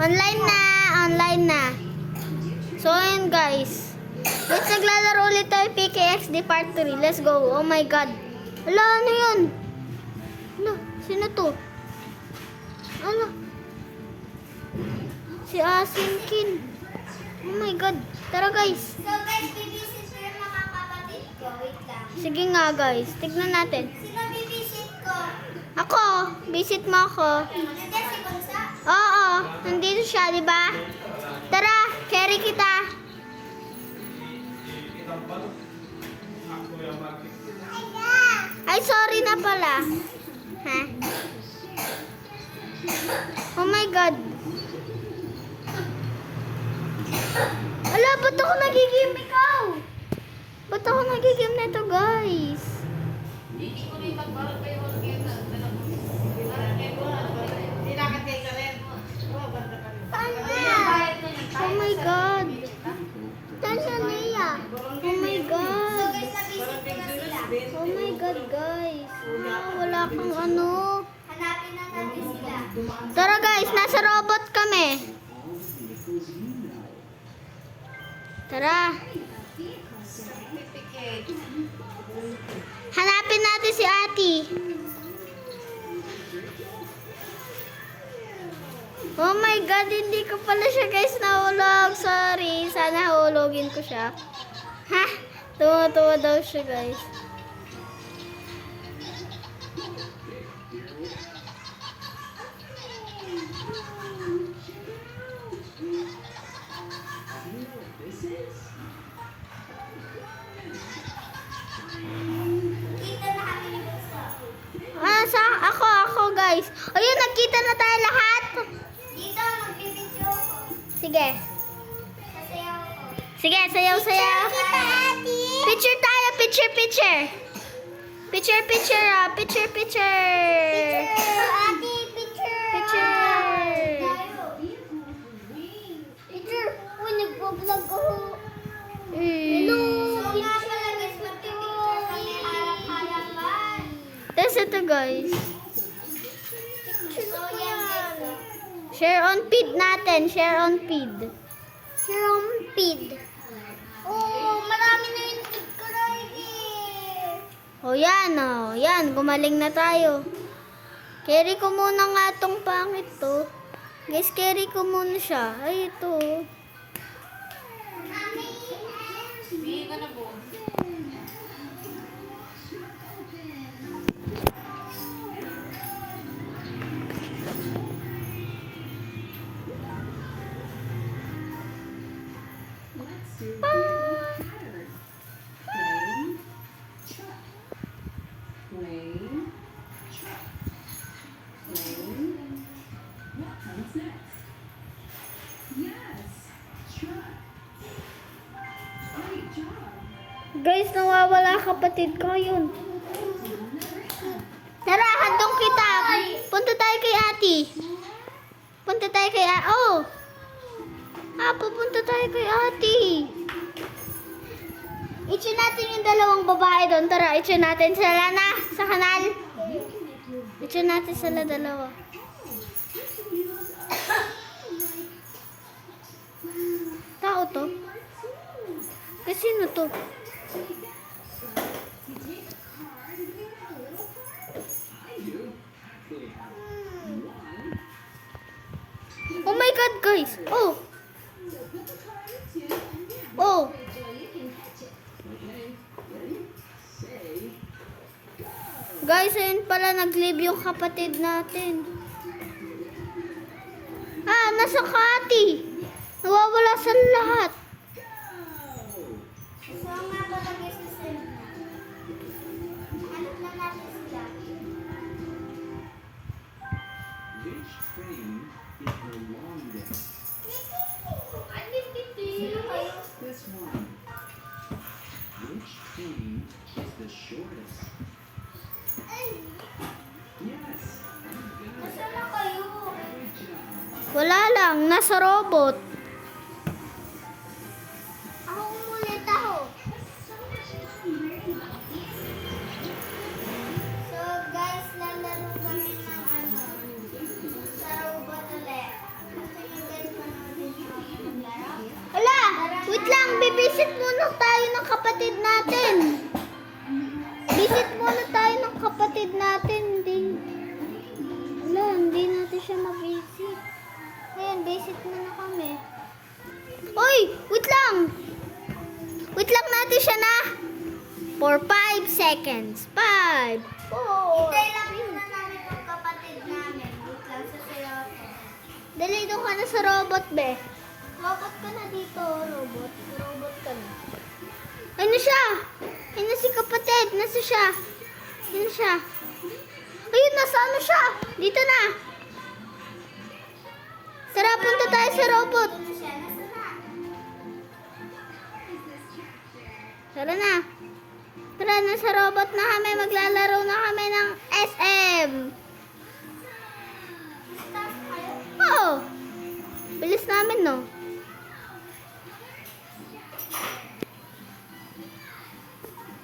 Online na. Online na. So, ayun guys. Let's naglalaro ulit tayo PKXD Part 3. Let's go. Oh my God. Hala, ano yun? Hala, sino to? Ano? Si Asinkin. Oh my God. Tara guys. So guys, bibisit ko yung mga kapatid ko. Wait lang. Sige nga guys. Tignan natin. Sino bibisit ko? Ako. Visit mo ako. Nandiyan si Bunsa? Oo. Nandito siya, di ba? Tara. Carry kita. Ay, sorry na pala. Ha? Oh my God. Ala, ba't ako nagigim ikaw? Ba't ako nagigim nito, guys? Oh my God. Tansa niya. Oh my God. So guys, nabisit ko na sila. Oh my God, guys. Ah, wala kang ano. Hanapin na natin sila. Tara guys, nasa robot kami. Tara. Hanapin natin si Ati. Oh my God, hindi ko pala siya guys nahulog. Sorry, sana hulogin ko siya. Ha? Tuwa-tuwa daw siya guys. Kita na kami ni Bunsa. Ako guys. Ayun, nagkita na tayo lahat. Dito, magbibidyo ako. Sige. Sasayaw ako. Sige, sayaw-sayaw. Kita, Ate. Picture tayo, picture. Picture. Picture. Ate, picture. Picture. Picture. Uy, nagpo-vlog ako. Hello. So nga pala guys, magpipicture kami harap-harapan. Tapos ito guys. So yan guys. Share on feed natin. Share on feed. Oh, marami na yung subscribe eh. O yan, o. Yan, gumaling na tayo. Carry ko muna nga tong pangit to. Guys, carry ko muna siya. Ay, ito. Guys, nawawala kapatid ko yun. Tara, handong kita. Punta tayo kay Ati. Punta tayo kay Ati. Oh! Pupunta tayo kay Ati. I-tune natin yung dalawang babae doon. Tara, i-tune natin sila na sa kanal. I-tune natin sila dalawa. Tao to? Kasi sino to? Oh my God, guys! Oh! Oh! Guys, ayun pala nag-leave yung kapatid natin. Nasa Kati! Nawawala sa lahat. So nga pala guys, hanap na natin sila. Which train is the longest? Sino kayo? This one. Which train is the shortest? Yes. Nasaan na kayo? Good job. Wala lang, nasa robot. Ako umulit ako. So guys, lalaro kami ng ano, sa robot ulit. Kasi yung siya na. For 5 seconds. 5, 4, Hintay lang muna namin yung kapatid namin. Wait lang sa sayo. Dali, doon ka na sa robot, be. Robot ka na dito, robot. Robot ka na. Ay, na siya. Ay, na si kapatid. Nasa siya. Ayun siya. Ayun, nasa ano siya. Dito na. Tara, punta tayo sa robot. Ano siya? Nasa na? Tara na. Tara, nasa robot na kami. Maglalaro na kami ng SM. Stop kayo? Oo. Bilis namin, no?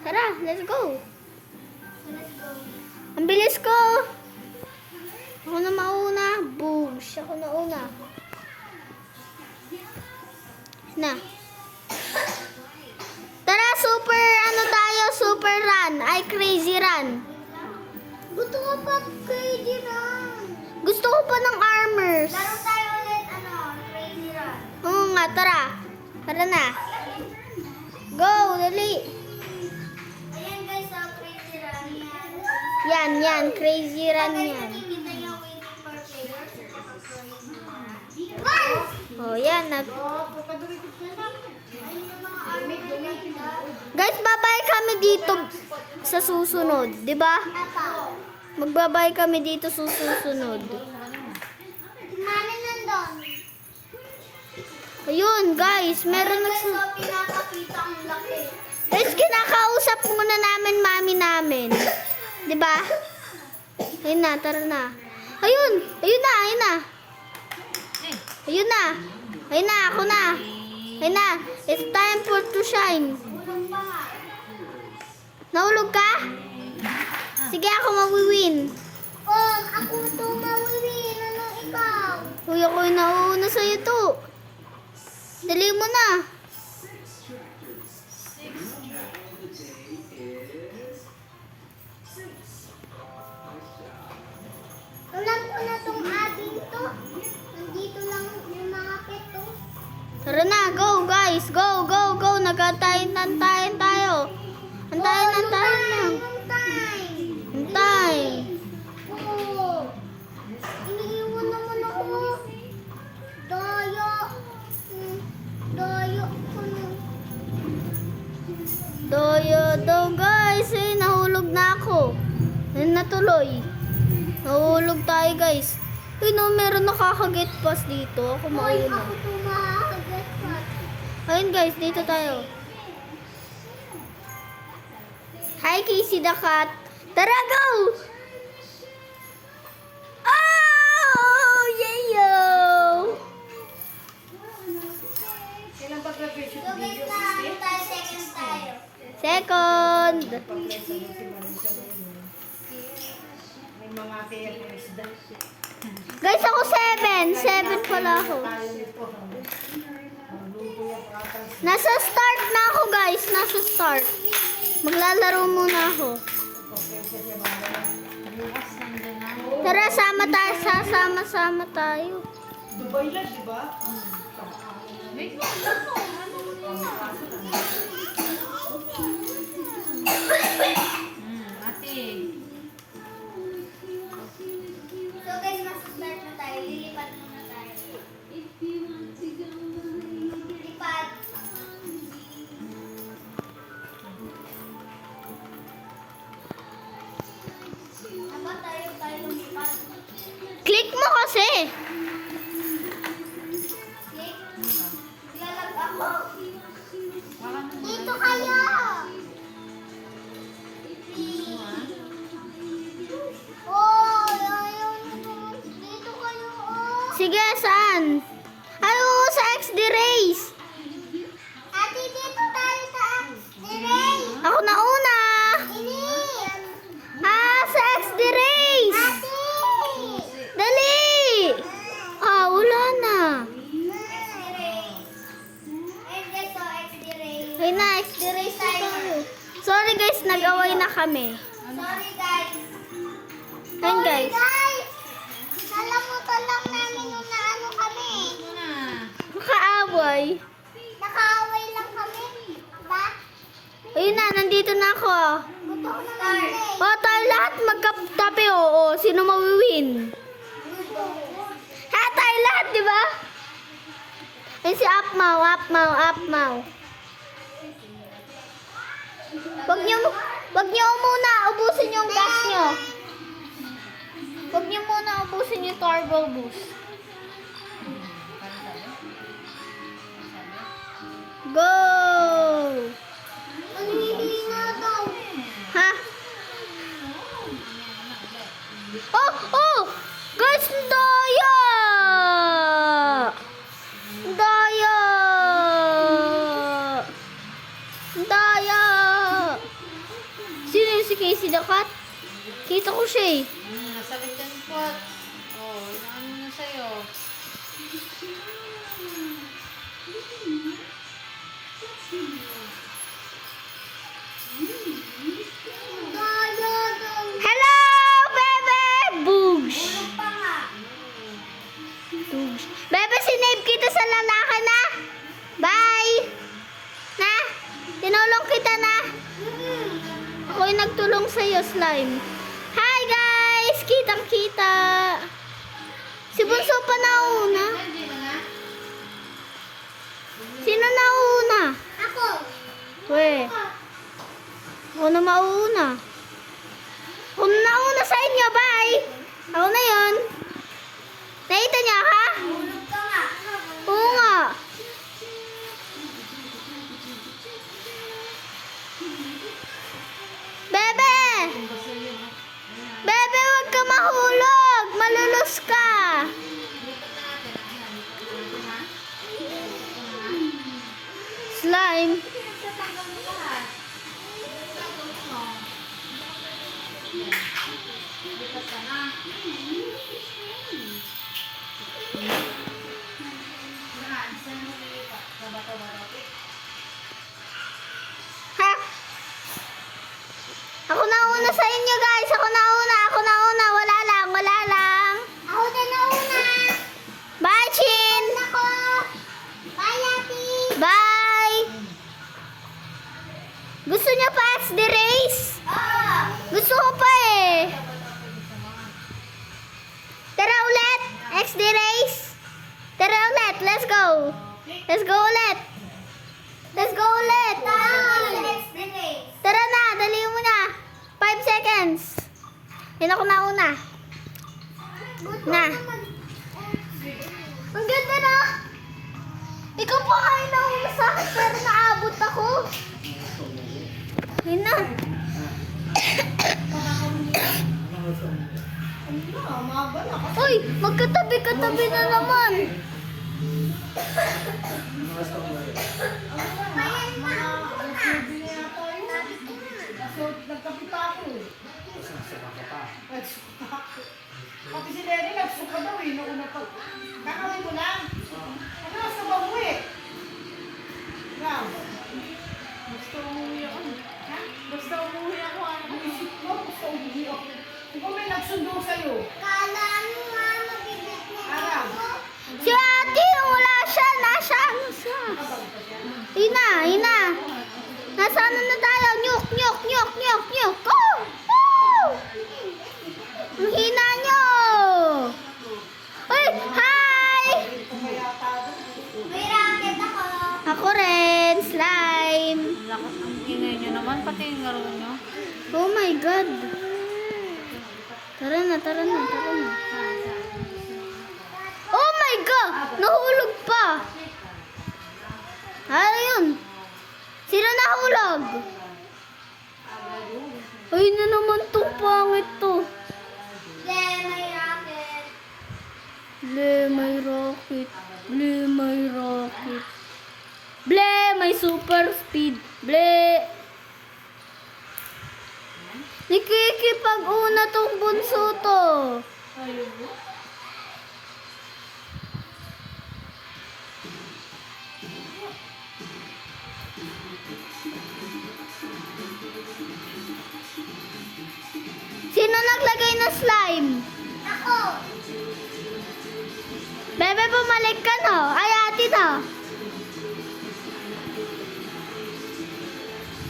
Tara, let's go. Let's go. Ang bilis ko. Ako na mauna. Boom. Siya ko na una. Na. Tara, super ano tayo? Super run. Ay, crazy run. Gusto ko pa crazy run. Gusto ko pa ng armors. Laro tayo ulit, crazy run. Oo nga, tara. Tara na. Go, dali. Ayan guys, crazy run. Yan. Crazy run Guys, yan. nakikita niyo waiting for players. Crazy run. Oh, yan. Ayun yung mga army ganda. Guys, babay kami dito sa susunod. Di ba? Apa? Magbabay kami dito sa susunod. Mami nandun. Ayun, guys. Meron Guys, nagsa... so pinapakita ang laki. Guys, kinakausap muna namin mami namin. Di ba? Ayun na, tara na. Ayun! Ayun na! Ayun na! Ayun na, ako na! Ayun na! It's time for to shine. Tulong pa nga. Nahulog ka? Sige, ako mawiwin. Oh, ako to mawiwin. Ano ikaw? Uy, ako yung nauuna sa'yo to. Dali mo na. Alam ko na tong ating to. Nandito lang yung mga peto. Tara na, go guys. Go. Nagkantayin tayo. Antayin na. Yung time. Antay. Oo. Iniiwan naman ako. Daya. Daya ko na. Doyo daw guys. Eh, nahulog na ako. Ayun na tuloy. Nahulog tayo guys. Uy, no, meron nakaka-get pass dito. Ako Hoy, mauna. ako to makakagat pa. Ayun guys, dito tayo. Hi Casey the Cat. Tara, go! Oh! Yeah! So guys, na ano tayo, second tayo. Second. May mga fairness daw. Guys, ako 7. 7 pala ako. Nasa start na ako guys. Nasa start. Maglalaro muna ako. Tara, sama tayo. Dubai lang, di ba? So guys, nasa start na tayo. Lilipat muna tayo. Lipat. Aba, tayo lumipat. Click mo kasi. Click. Lalag ako. Dito kayo. Oh, ayaw nyo. Dito kayo, oh. Sige, saan? Ay, oo, sa XD Race. Ate, dito tayo sa X-ray. Ako na una. Ini. Sa XD Race. Ate. Dali. Wala na. X-ray. And guys, so X-ray. Ay na, XD Race na tayo. Sorry guys, nag-away na kami. Sorry guys. Ayun guys. Guys, nalamutan lang namin nung naano kami. Makaaway. Nakaaway lang kami. Ba? dito na ako. Gusto ko na lang eh. O, tayo lahat magkatabi, oo. Sino mawiwin? Ha, tayo lahat, di ba? Ay, si Upmaw, Upmaw, Upmaw. Wag niyo muna ubusin yung gas niyo. Wag niyo muna ubusin yung turbo boost. Go! Manghihina daw. Ha? Oh! Oh! Guys, daya! Daya! Daya! Sino yung si Casey the Cat? Kita ko siya eh. Nasakit yan po. Oh, inaano na sa'yo. Daya daw. Hello, bebe! Boogs! Tulog pa nga. Boogs. Bebe, sinave kita sa lalaki na. Bye! Na? Tinulong kita na. Ako yung nagtulong sa'yo, slime. Hi, guys! Kitang-kita. Si Bunso pa nauna. Nandiyan na nga. Sino nauna? Ako. We. Ako na mauna. Ako na nauna sa inyo, bye! Ako na yun. Nakita niya ka? Tulog ka nga. Oo nga. Bebe! Bebe, huwag ka mahulog! Malulus ka! Slime. Ha? Ako na una sa inyo, guys. Ako na una. Ako na una. Wala lang. Wala lang. Ako na nauna. Bye, Chin. Ako. Bye, Ate. Bye. Gusto niyo pa XD race? Oo. Gusto ko pa eh. Tara ulit. XD race. Tara ulit. Let's go. Let's go ulit. Let's go ulit. Tara na. Dali mo na. 5 seconds. Yun ako na una. Na. Ang ganda na. Ikaw pa kayo na una sa akin pero naabot ako. Yun na. Uy, magkatabi-katabi na naman. Nagkapit ako eh. Pati si Lenny nagsuka daw eh. Nauna pa. Kakawin mo lang. Ano nasa ba mo eh? Ram. Gusto umuwi ako. Ha? Gusto umuwi ako. Ano isip ko? Gusto umuwi ako. Ikaw may nagsundo sa'yo. Kala mo nga mabibit mo Aram. ako. Si ate, wala siya. Nasa ano siya? Ina, ina. Nasa ano na tayo? Nyuk, nyuk, nyuk, nyuk, nyuk. Oh! Oh! Ang hina nyo. Uy, hi! May racket ako. Ako rin, slime. Lakas ng ingay nyo naman, pati yung laro nyo. Oh my God. Tara na, tara na, tara na. Oh my God! Nahulog pa. Ano yun? Sino nahulog? Ay na naman tong pangit to. Yeah, may racket. Ble, may rocket. Ble, may rocket. Ble, may super speed. Ble. Nakikipag-una tong bunso to. Sino naglagay ng slime? Ako. Bebe, bumalik ka no? Ay, ate no?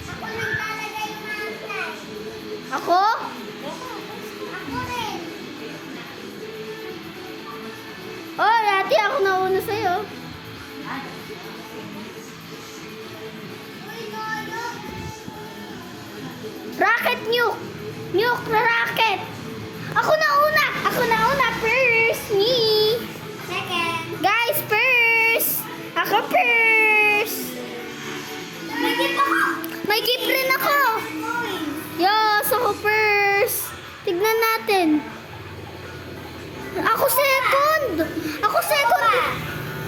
Ako naglalagay Ako? Ako rin. Oh, dati ako nauna sa'yo. Uy, Lolo. Rocket nuke! Nuke na rocket! Ako na una! Ako na una! First! Me! Second. Guys, first! Ako first! May gift ako. May gift rin ako! Coin. Yes, ako first! Tignan natin. Ako second! Ako second!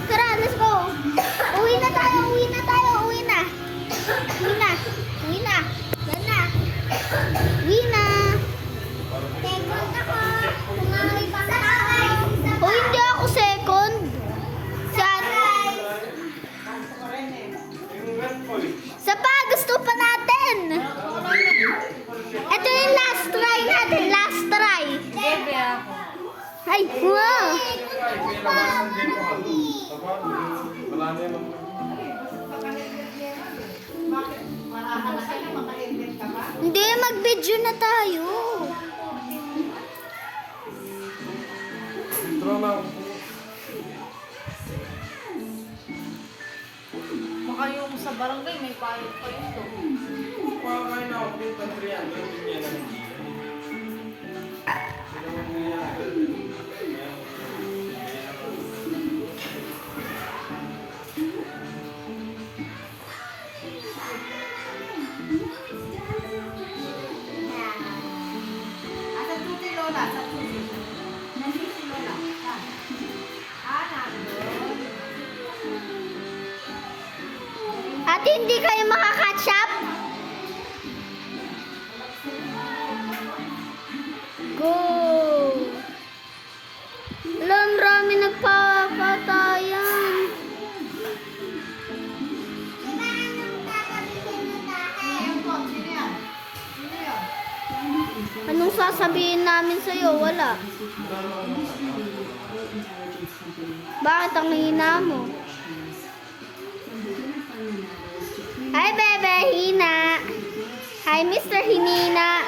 Tara, let's go! Uwi na tayo! Uwi na tayo! Uwi na! Uwi na! Uwi na! Yan na! Uwi na! Second ako. Kumaway pa sa akin. O hindi ako second! Sa, Ako rin eh. sa pa! Gusto pa natin! Ito yung last try natin! Last try! Bebe ako. Ay! Wow! Bakit? Marahan na kayo, maka-helmet ka ba? Hindi, mag-video na tayo! Baka yung sa barangay may bayad pa yun to. Asan po si Lola? Asan po si Nandito si Lola. Saan? Nandun. At hindi kayo makakatch up? Go! Wala, ang rami nagpapatayan. Diba anong tatabihin mo tayo? Ayun po, sino yan? Sino yan? Anong sasabihin namin sa'yo? Wala. Bakit ang hina mo? Hi, Bebe Hina. Hi, Mr. Hinina.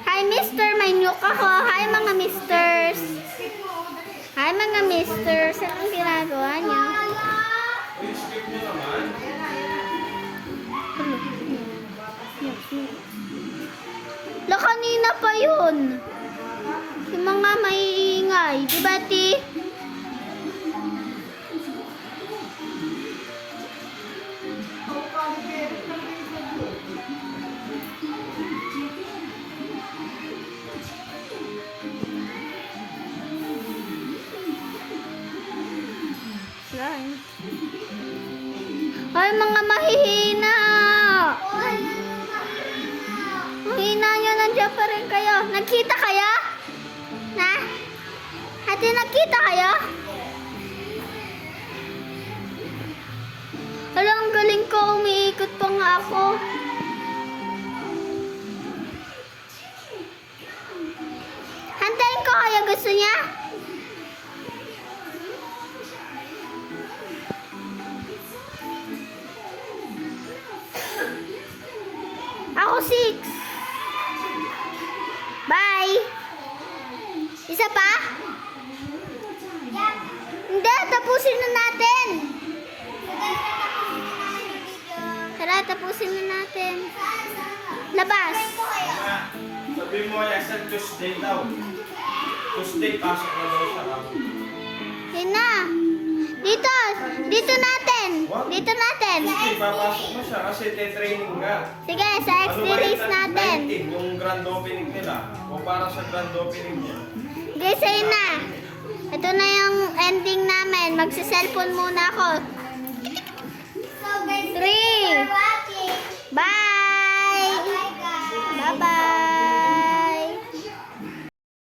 Hi, Mr. May nyuk ako. Hi, mga misters. Hi, mga misters. Anong ginagawa niyo? La, kanina pa yun. Yung mga maiingay. Di ba, Ti? Yan. Ay, mga mahihina. Mahina nyo, nandiyan pa rin kayo. Nagkita kayo? Na? Ate, nagkita kayo? Wala, ang galing ko. Umiikot pa nga ako. Hantayin ko kaya gusto niya? Ako 6. Bye. Isa pa? Hindi, tapusin na natin. Tara, tapusin na natin. Labas. Sabi mo, yes, Tuesday daw. Tuesday, pasok na daw sa ako. Yun na. Dito. Dito natin. Dito natin. Tuesday, papasok mo siya kasi te-training ka. Sige, sa XP race natin. 19, yung grand opening nila. O para sa grand opening niya. Okay, sa'yo na. Ito na yung ending namin. Magsa-cellphone muna ako. So guys, 3. thanks for watching. Bye. Bye guys. Bye-bye.